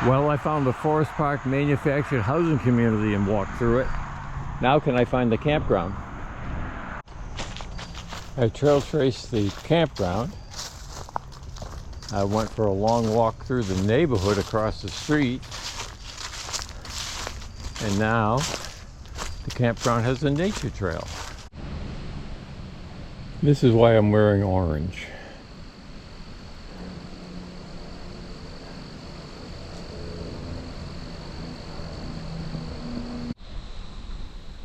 Well, I found the Forest Park manufactured housing community and walked through it. Now can I find the campground? I trail traced the campground. I went for a long walk through the neighborhood across the street. And now the campground has a nature trail. This is why I'm wearing orange.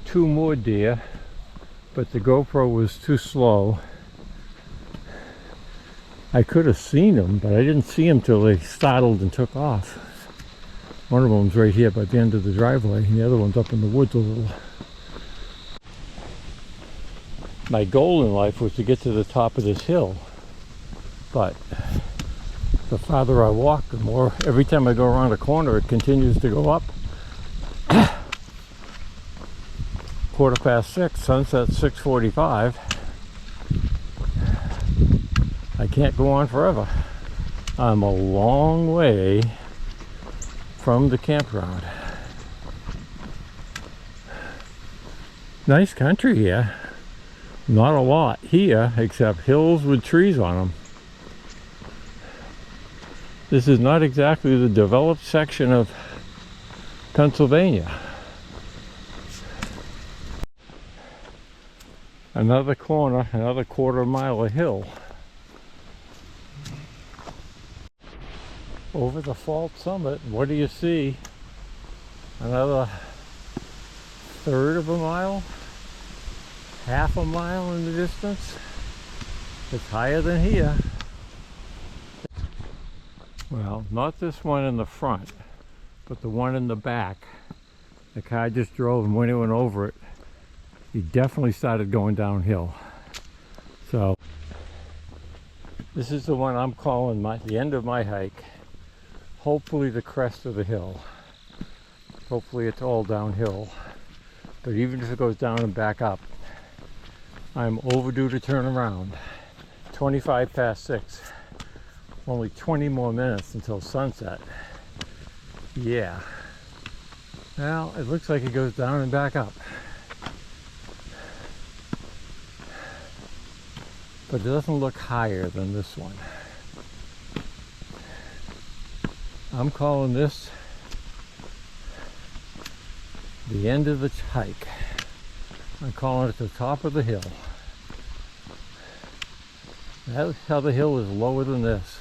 Two more deer, but the GoPro was too slow. I could have seen them, but I didn't see them till they startled and took off. One of them's right here by the end of the driveway, and the other one's up in the woods a little. My goal in life was to get to the top of this hill, but the farther I walk, the more, every time I go around a corner, it continues to go up. 6:15, sunset 6:45. I can't go on forever. I'm a long way from the campground. Nice country here. Not a lot here except hills with trees on them. This is not exactly the developed section of Pennsylvania. Another corner, another quarter-mile of hill. Over the fault summit, what do you see? Another third of a mile? Half a mile in the distance? It's higher than here. Well, not this one in the front, but the one in the back. The car just drove, and when it went over it, he definitely started going downhill. So this is the one I'm calling the end of my hike. Hopefully the crest of the hill. Hopefully it's all downhill. But even if it goes down and back up, I'm overdue to turn around. 6:25. Only 20 more minutes until sunset. Yeah. Well, it looks like it goes down and back up. But it doesn't look higher than this one. I'm calling this the end of the hike. I'm calling it the top of the hill. That other hill is lower than this.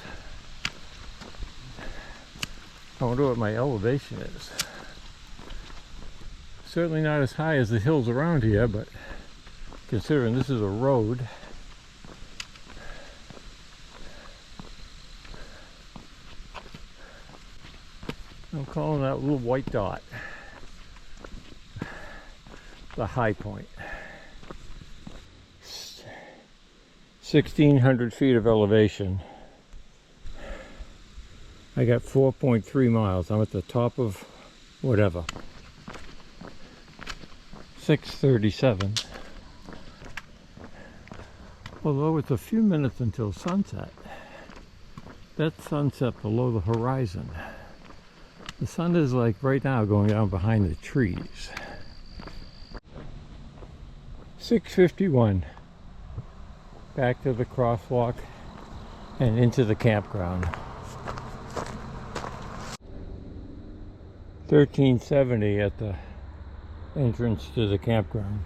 I wonder what my elevation is. Certainly not as high as the hills around here, but considering this is a road, I'm calling that little white dot the high point. 1,600 feet of elevation. I got 4.3 miles. I'm at the top of whatever. 6:37. Although it's a few minutes until sunset. That's sunset below the horizon. The sun is like right now going down behind the trees. 6:51. Back to the crosswalk and into the campground. 1370 at the entrance to the campground.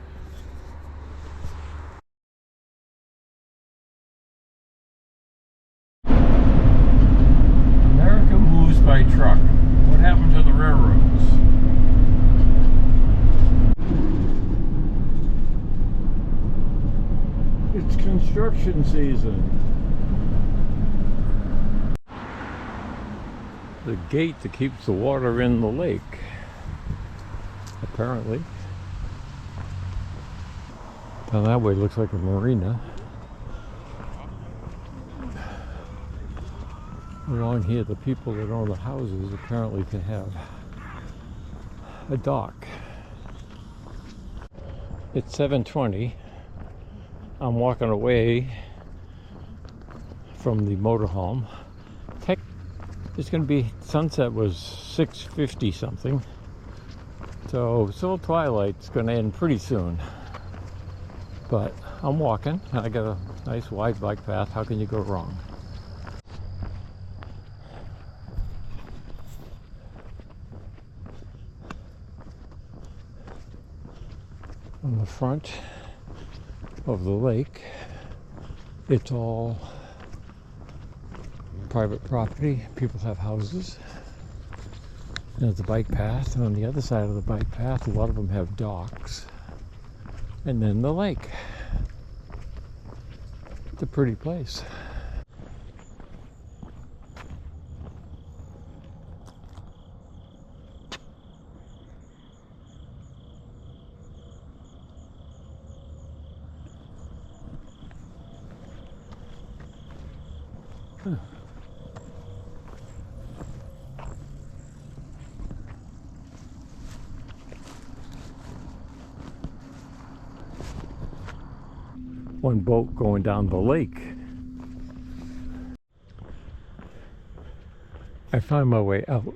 America moves by truck. What happened to the railroads? It's construction season. The gate that keeps the water in the lake, apparently. Now that way it looks like a marina. Along here, the people that own the houses apparently can have a dock. It's 7:20. I'm walking away from the motorhome. It's going to be, sunset was 6:50 something. So still twilight. It's going to end pretty soon. But I'm walking. I got a nice wide bike path. How can you go wrong? On the front of the lake, it's all private property. People have houses. There's a bike path, and on the other side of the bike path, a lot of them have docks. And then the lake. It's a pretty place. One boat going down the lake. I found my way out.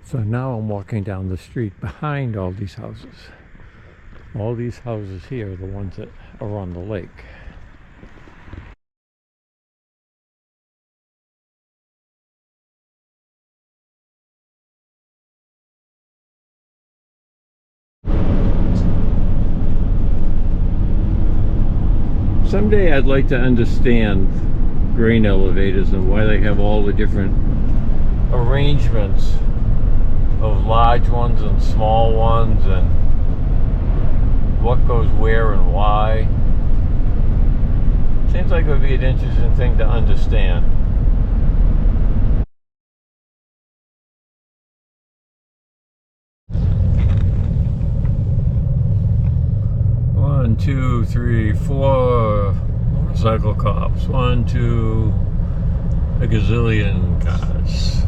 So now I'm walking down the street behind all these houses. All these houses here are the ones that are on the lake. Someday I'd like to understand grain elevators and why they have all the different arrangements of large ones and small ones and what goes where and why. Seems like it would be an interesting thing to understand. One, two, three, four motorcycle cops. One, two, a gazillion cars.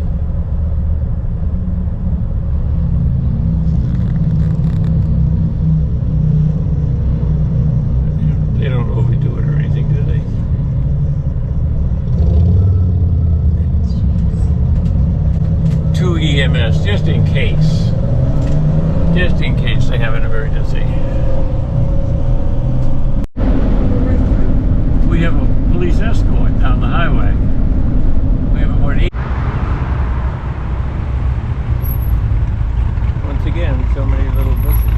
They don't overdo it or anything, do they? Two EMS, just in case. Just in case they have an emergency. We have a police escort down the highway. We have about 8. Once again, so many little bushes.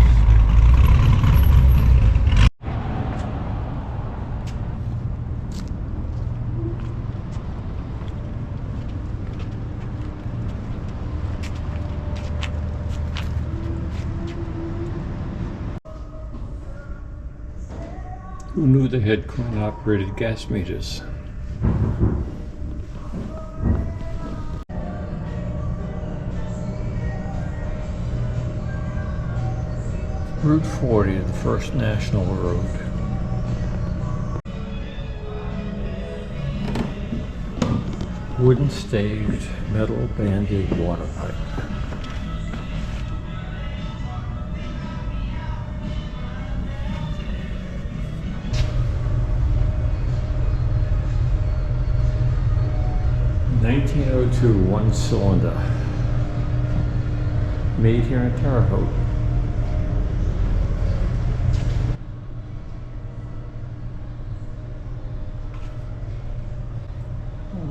Who knew they had coin-operated gas meters? Route 40, the First National Road. Wooden staved, metal banded water pipe. (1902) one cylinder. Made here in Terre Haute.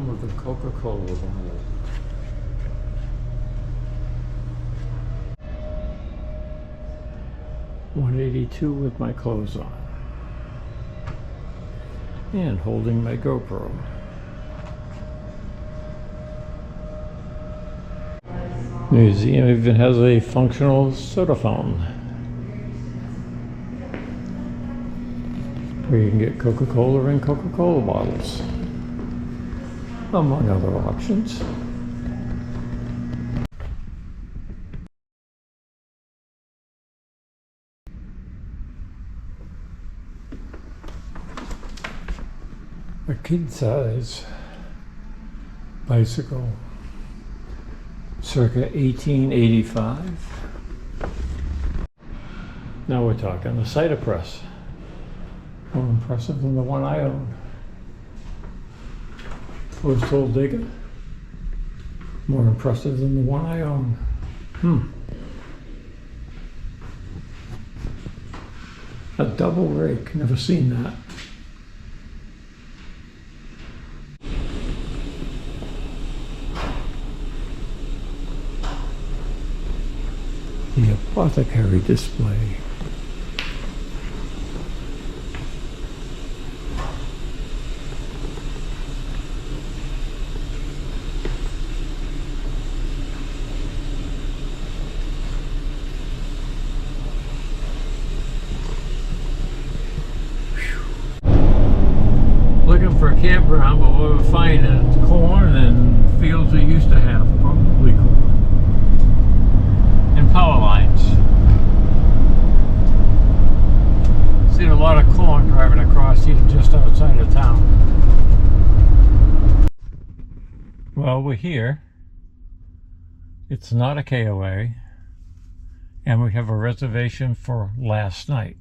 With the Coca-Cola bottle. $182 with my clothes on. And holding my GoPro. Museum even has a functional soda fountain where you can get Coca-Cola in Coca-Cola bottles, among other options. A kid-size bicycle. Circa 1885. Now we're talking the cider press. More impressive than the one I own. Postal digger. More impressive than the one I own. A double rake, never seen that. The apothecary display. Looking for a campground, but what we're finding is corn and fields we used to have, probably corn. And power lines. Seen a lot of corn driving across here just outside of town. Well, we're here. It's not a KOA, and we have a reservation for last night.